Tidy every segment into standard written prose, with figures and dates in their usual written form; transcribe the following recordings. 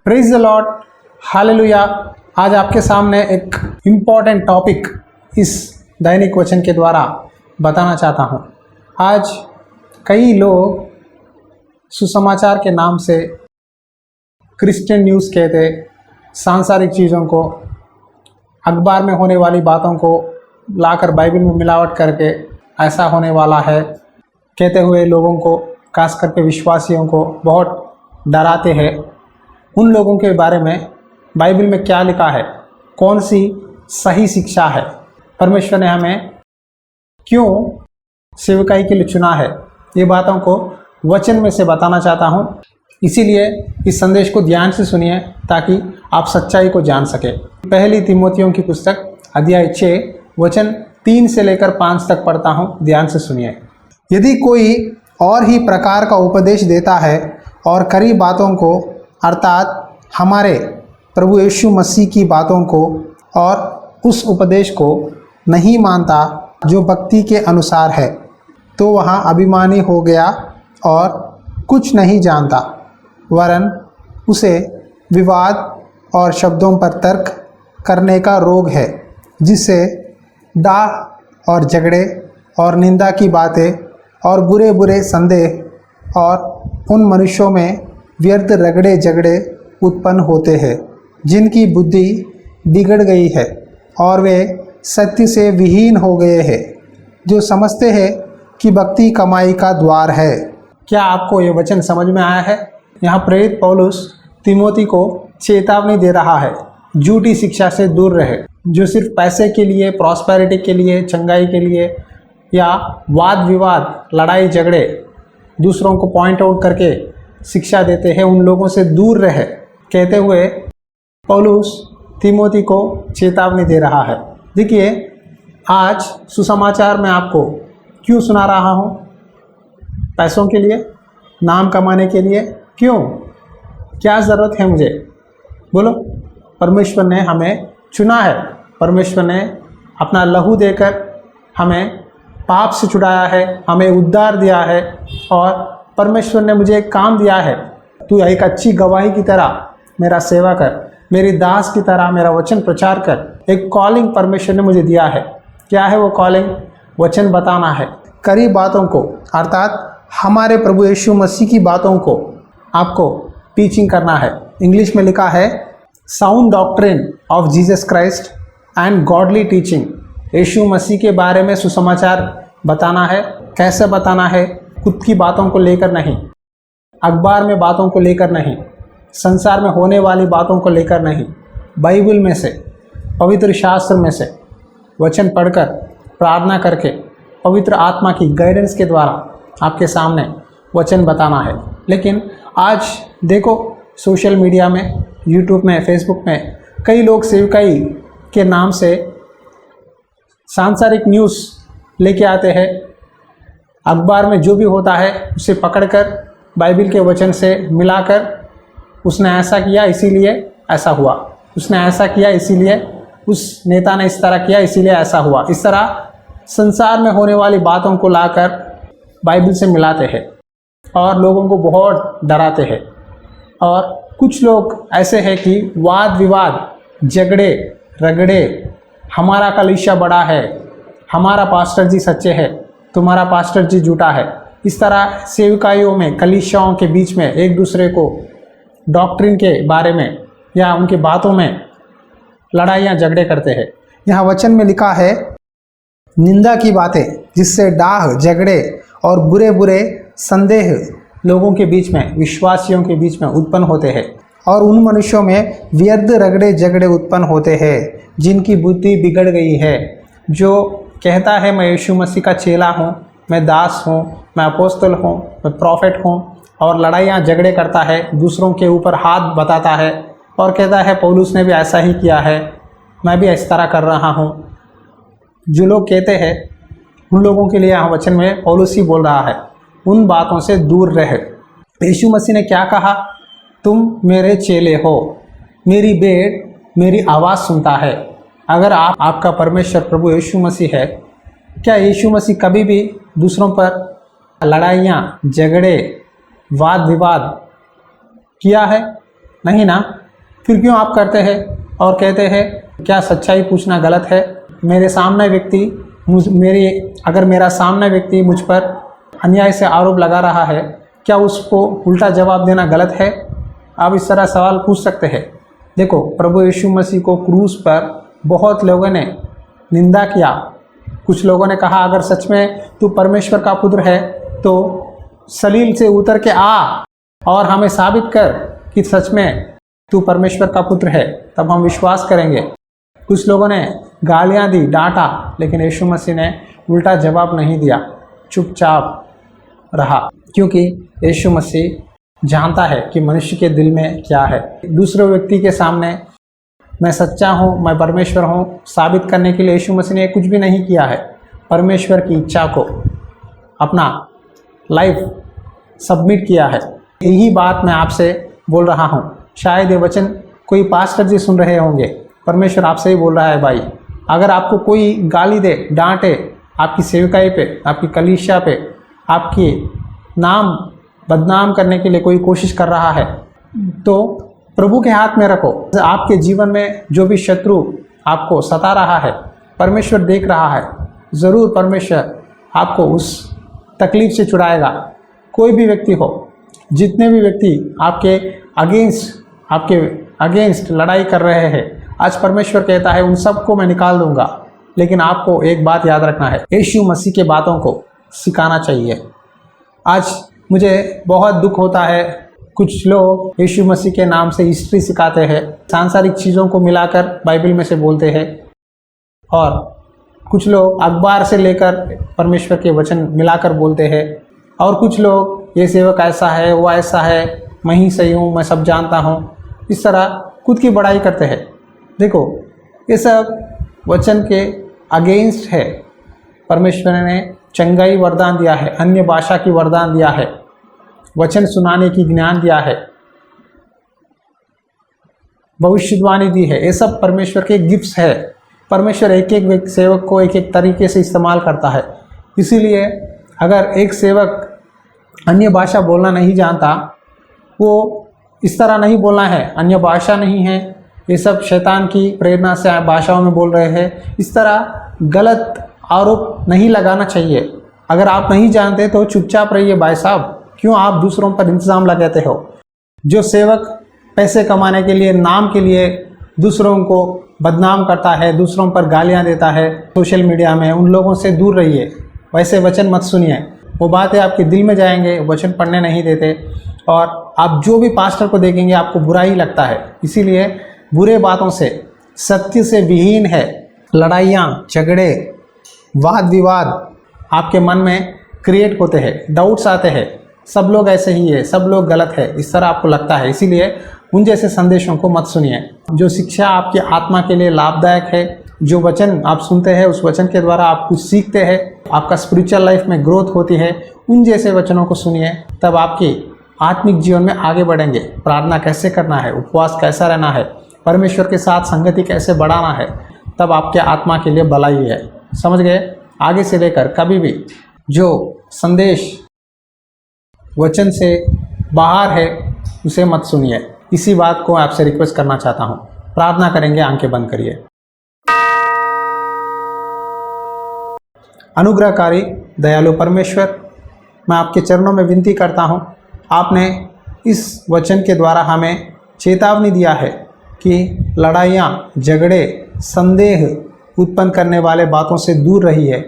Praise the Lord, hallelujah. आज आपके सामने एक इम्पॉर्टेंट टॉपिक इस दैनिक वचन के द्वारा बताना चाहता हूँ। आज कई लोग सुसमाचार के नाम से क्रिश्चियन न्यूज़ कहते, सांसारिक चीज़ों को, अखबार में होने वाली बातों को लाकर बाइबल में मिलावट करके ऐसा होने वाला है कहते हुए लोगों को, खास करके विश्वासियों को बहुत डराते हैं। उन लोगों के बारे में बाइबल में क्या लिखा है, कौन सी सही शिक्षा है, परमेश्वर ने हमें क्यों सेवकाई के लिए चुना है, ये बातों को वचन में से बताना चाहता हूँ। इसीलिए इस संदेश को ध्यान से सुनिए ताकि आप सच्चाई को जान सके। पहली तीमुथियों की पुस्तक अध्याय 6 वचन 3 से लेकर 5 तक पढ़ता हूँ, ध्यान से सुनिए। यदि कोई और ही प्रकार का उपदेश देता है और कई बातों को अर्थात हमारे प्रभु यीशु मसीह की बातों को और उस उपदेश को नहीं मानता जो भक्ति के अनुसार है, तो वहाँ अभिमानी हो गया और कुछ नहीं जानता, वरन उसे विवाद और शब्दों पर तर्क करने का रोग है, जिससे डाह और झगड़े और निंदा की बातें और बुरे बुरे संदेह और उन मनुष्यों में व्यर्थ रगड़े झगड़े उत्पन्न होते हैं, जिनकी बुद्धि बिगड़ गई है और वे सत्य से विहीन हो गए हैं, जो समझते हैं कि भक्ति कमाई का द्वार है। क्या आपको ये वचन समझ में आया है? यहाँ प्रेरित पौलुस तीमोथी को चेतावनी दे रहा है, झूठी शिक्षा से दूर रहे, जो सिर्फ पैसे के लिए, प्रॉस्पेरिटी के लिए, चंगाई के लिए या वाद विवाद, लड़ाई झगड़े, दूसरों को पॉइंट आउट करके शिक्षा देते हैं, उन लोगों से दूर रहे कहते हुए पौलुस तीमोथी को चेतावनी दे रहा है। देखिए, आज सुसमाचार में आपको क्यों सुना रहा हूँ? पैसों के लिए, नाम कमाने के लिए? क्यों? क्या ज़रूरत है मुझे? बोलो। परमेश्वर ने हमें चुना है, परमेश्वर ने अपना लहू देकर हमें पाप से छुड़ाया है, हमें उद्धार दिया है, और परमेश्वर ने मुझे एक काम दिया है, तू एक अच्छी गवाही की तरह मेरा सेवा कर, मेरी दास की तरह मेरा वचन प्रचार कर। एक कॉलिंग परमेश्वर ने मुझे दिया है। क्या है वो कॉलिंग? वचन बताना है, कई बातों को अर्थात हमारे प्रभु यीशु मसीह की बातों को आपको टीचिंग करना है। इंग्लिश में लिखा है sound doctrine of Jesus Christ and godly teaching. यीशु मसीह के बारे में सुसमाचार बताना है। कैसे बताना है? खुद की बातों को लेकर नहीं, अखबार में बातों को लेकर नहीं, संसार में होने वाली बातों को लेकर नहीं, बाइबल में से, पवित्र शास्त्र में से वचन पढ़कर, प्रार्थना करके, पवित्र आत्मा की गाइडेंस के द्वारा आपके सामने वचन बताना है। लेकिन आज देखो, सोशल मीडिया में, यूट्यूब में, फेसबुक में कई लोग सेवकाई के नाम से सांसारिक न्यूज़ लेके आते हैं। अखबार में जो भी होता है उसे पकड़कर बाइबल के वचन से मिलाकर, उसने ऐसा किया इसीलिए ऐसा हुआ, उसने ऐसा किया इसीलिए, उस नेता ने इस तरह किया इसीलिए ऐसा हुआ, इस तरह संसार में होने वाली बातों को लाकर बाइबल से मिलाते हैं और लोगों को बहुत डराते हैं। और कुछ लोग ऐसे हैं कि वाद विवाद, झगड़े रगड़े, हमारा कलीसिया बड़ा है, हमारा पास्टर जी सच्चे है, तुम्हारा पास्टर जी झूठा है, इस तरह सेवकाइयों में, कलीसियाओं के बीच में एक दूसरे को डॉक्ट्रिन के बारे में या उनकी बातों में लड़ाइयाँ झगड़े करते हैं। यहाँ वचन में लिखा है निंदा की बातें, जिससे डाह, झगड़े और बुरे बुरे संदेह लोगों के बीच में, विश्वासियों के बीच में उत्पन्न होते हैं, और उन मनुष्यों में व्यर्थ रगड़े झगड़े उत्पन्न होते हैं, जिनकी बुद्धि बिगड़ गई है। जो कहता है मैं यीशु मसीह का चेला हूँ, मैं दास हूँ, मैं अपोस्तल हूँ, मैं प्रॉफिट हूँ, और लड़ाइयाँ झगड़े करता है, दूसरों के ऊपर हाथ बताता है और कहता है पौलुस ने भी ऐसा ही किया है, मैं भी इस तरह कर रहा हूँ। जो लोग कहते हैं उन लोगों के लिए यहाँ वचन में पौलुस ही बोल रहा है, उन बातों से दूर रहे। यीशु मसीह ने क्या कहा? तुम मेरे चेले हो, मेरी भेड़ मेरी आवाज़ सुनता है। अगर आपका परमेश्वर प्रभु यीशु मसीह है, क्या यीशु मसीह कभी भी दूसरों पर लड़ाइयाँ, झगड़े, वाद विवाद किया है? नहीं ना? फिर क्यों आप करते हैं और कहते हैं क्या सच्चाई पूछना गलत है? मेरे सामने व्यक्ति अगर मेरा सामने व्यक्ति मुझ पर अन्याय से आरोप लगा रहा है, क्या उसको उल्टा जवाब देना गलत है? आप इस तरह सवाल पूछ सकते हैं। देखो, प्रभु यीशु मसीह को क्रूस पर बहुत लोगों ने निंदा किया। कुछ लोगों ने कहा अगर सच में तू परमेश्वर का पुत्र है तो सलील से उतर के आ और हमें साबित कर कि सच में तू परमेश्वर का पुत्र है, तब हम विश्वास करेंगे। कुछ लोगों ने गालियां दी, डांटा, लेकिन यीशु मसीह ने उल्टा जवाब नहीं दिया, चुपचाप रहा, क्योंकि यीशु मसीह जानता है कि मनुष्य के दिल में क्या है। दूसरे व्यक्ति के सामने मैं सच्चा हूँ, मैं परमेश्वर हूँ साबित करने के लिए यीशु मसीह ने कुछ भी नहीं किया है। परमेश्वर की इच्छा को अपना लाइफ सबमिट किया है। यही बात मैं आपसे बोल रहा हूँ। शायद ये वचन कोई पास्टर जी सुन रहे होंगे। परमेश्वर आपसे ही बोल रहा है भाई, अगर आपको कोई गाली दे, डांटे, आपकी सेवकाई पे, आपकी कलीसिया पे, आपकी नाम बदनाम करने के लिए कोई कोशिश कर रहा है, तो प्रभु के हाथ में रखो। आपके जीवन में जो भी शत्रु आपको सता रहा है, परमेश्वर देख रहा है। ज़रूर परमेश्वर आपको उस तकलीफ से छुड़ाएगा। कोई भी व्यक्ति हो, जितने भी व्यक्ति आपके अगेंस्ट लड़ाई कर रहे हैं, आज परमेश्वर कहता है उन सबको मैं निकाल दूंगा। लेकिन आपको एक बात याद रखना है, यीशु मसीह के बातों को सिखाना चाहिए। आज मुझे बहुत दुख होता है, कुछ लोग यीशु मसीह के नाम से हिस्ट्री सिखाते हैं, सांसारिक चीज़ों को मिलाकर बाइबल में से बोलते हैं, और कुछ लोग अखबार से लेकर परमेश्वर के वचन मिलाकर बोलते हैं, और कुछ लोग ये सेवक ऐसा है, वो ऐसा है, मैं ही सही हूँ, मैं सब जानता हूँ, इस तरह खुद की बड़ाई करते हैं। देखो, ये सब वचन के अगेंस्ट है। परमेश्वर ने चंगाई वरदान दिया है, अन्य भाषा की वरदान दिया है, वचन सुनाने की ज्ञान दिया है, भविष्यवाणी दी है। ये सब परमेश्वर के गिफ्ट्स है। परमेश्वर एक एक सेवक को एक एक तरीके से इस्तेमाल करता है। इसीलिए अगर एक सेवक अन्य भाषा बोलना नहीं जानता, वो इस तरह नहीं बोलना है, अन्य भाषा नहीं है, ये सब शैतान की प्रेरणा से भाषाओं में बोल रहे हैं, इस तरह गलत आरोप नहीं लगाना चाहिए। अगर आप नहीं जानते तो चुपचाप रहिए भाई साहब, क्यों आप दूसरों पर इल्ज़ाम लगाते हो? जो सेवक पैसे कमाने के लिए, नाम के लिए दूसरों को बदनाम करता है, दूसरों पर गालियां देता है सोशल मीडिया में, उन लोगों से दूर रहिए। वैसे वचन मत सुनिए, वो बातें आपके दिल में जाएंगे, वचन पढ़ने नहीं देते, और आप जो भी पास्टर को देखेंगे आपको बुरा ही लगता है। इसीलिए बुरे बातों से, सत्य से विहीन है लड़ाइयाँ, झगड़े, वाद विवाद आपके मन में क्रिएट होते हैं, डाउट्स आते हैं, सब लोग ऐसे ही है, सब लोग गलत है, इस तरह आपको लगता है। इसीलिए उन जैसे संदेशों को मत सुनिए। जो शिक्षा आपकी आत्मा के लिए लाभदायक है, जो वचन आप सुनते हैं, उस वचन के द्वारा आप कुछ सीखते हैं, आपका स्पिरिचुअल लाइफ में ग्रोथ होती है, उन जैसे वचनों को सुनिए, तब आपकी आत्मिक जीवन में आगे बढ़ेंगे। प्रार्थना कैसे करना है, उपवास कैसा रहना है, परमेश्वर के साथ संगति कैसे बढ़ाना है, तब आपके आत्मा के लिए भलाई है। समझ गए? आगे से लेकर कभी भी जो संदेश वचन से बाहर है उसे मत सुनिए। इसी बात को आपसे रिक्वेस्ट करना चाहता हूँ। प्रार्थना करेंगे, आंखें बंद करिए। अनुग्रहकारी दयालु परमेश्वर, मैं आपके चरणों में विनती करता हूँ, आपने इस वचन के द्वारा हमें चेतावनी दिया है कि लड़ाइयाँ, झगड़े, संदेह उत्पन्न करने वाले बातों से दूर रहिए।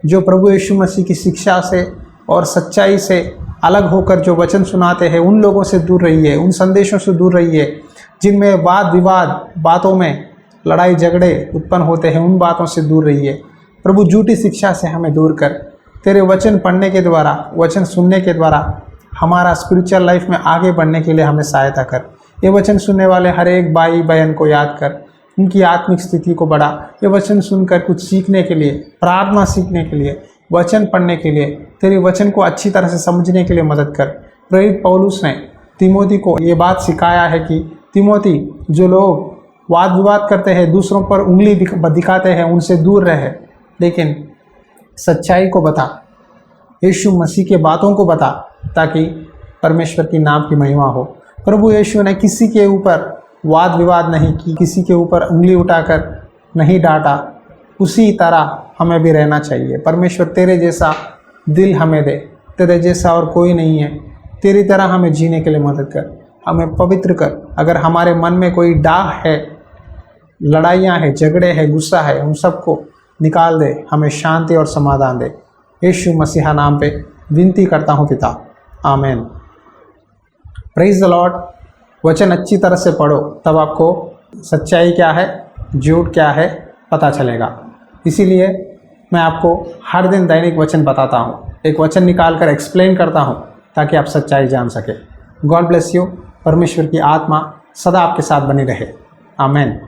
जो प्रभु यीशु मसीह की शिक्षा से और सच्चाई से अलग होकर जो वचन सुनाते हैं, उन लोगों से दूर रहिए, उन संदेशों से दूर रहिए जिनमें वाद विवाद, बातों में लड़ाई झगड़े उत्पन्न होते हैं, उन बातों से दूर रहिए। प्रभु, झूठी शिक्षा से हमें दूर कर, तेरे वचन पढ़ने के द्वारा, वचन सुनने के द्वारा हमारा स्पिरिचुअल लाइफ में आगे बढ़ने के लिए हमें सहायता कर। ये वचन सुनने वाले हर एक भाई बहन को याद कर, उनकी आत्मिक स्थिति को बढ़ा। ये वचन सुनकर कुछ सीखने के लिए, प्रार्थना सीखने के लिए, वचन पढ़ने के लिए, तेरे वचन को अच्छी तरह से समझने के लिए मदद कर। प्रेरित पौलुस ने तिमोथी को ये बात सिखाया है कि तिमोथी, जो लोग वाद विवाद करते हैं, दूसरों पर उंगली दिखाते हैं, उनसे दूर रहे, लेकिन सच्चाई को बता, यीशु मसीह के बातों को बता, ताकि परमेश्वर की नाम की महिमा हो। प्रभु यीशु ने किसी के ऊपर वाद विवाद नहीं की, किसी के ऊपर उंगली उठाकर नहीं डांटा। उसी तरह हमें भी रहना चाहिए। परमेश्वर तेरे जैसा दिल हमें दे, तेरे जैसा और कोई नहीं है। तेरी तरह हमें जीने के लिए मदद कर, हमें पवित्र कर। अगर हमारे मन में कोई डाह है, लड़ाइयाँ हैं, झगड़े हैं, गुस्सा है, उन सबको निकाल दे, हमें शांति और समाधान दे। यीशु मसीहा नाम पे विनती करता हूँ पिता, आमीन। Praise the Lord. वचन अच्छी तरह से पढ़ो, तब आपको सच्चाई क्या है, झूठ क्या है पता चलेगा। इसीलिए मैं आपको हर दिन दैनिक वचन बताता हूँ, एक वचन निकाल कर एक्सप्लेन करता हूँ ताकि आप सच्चाई जान सके। God bless you. परमेश्वर की आत्मा सदा आपके साथ बनी रहे। आमीन।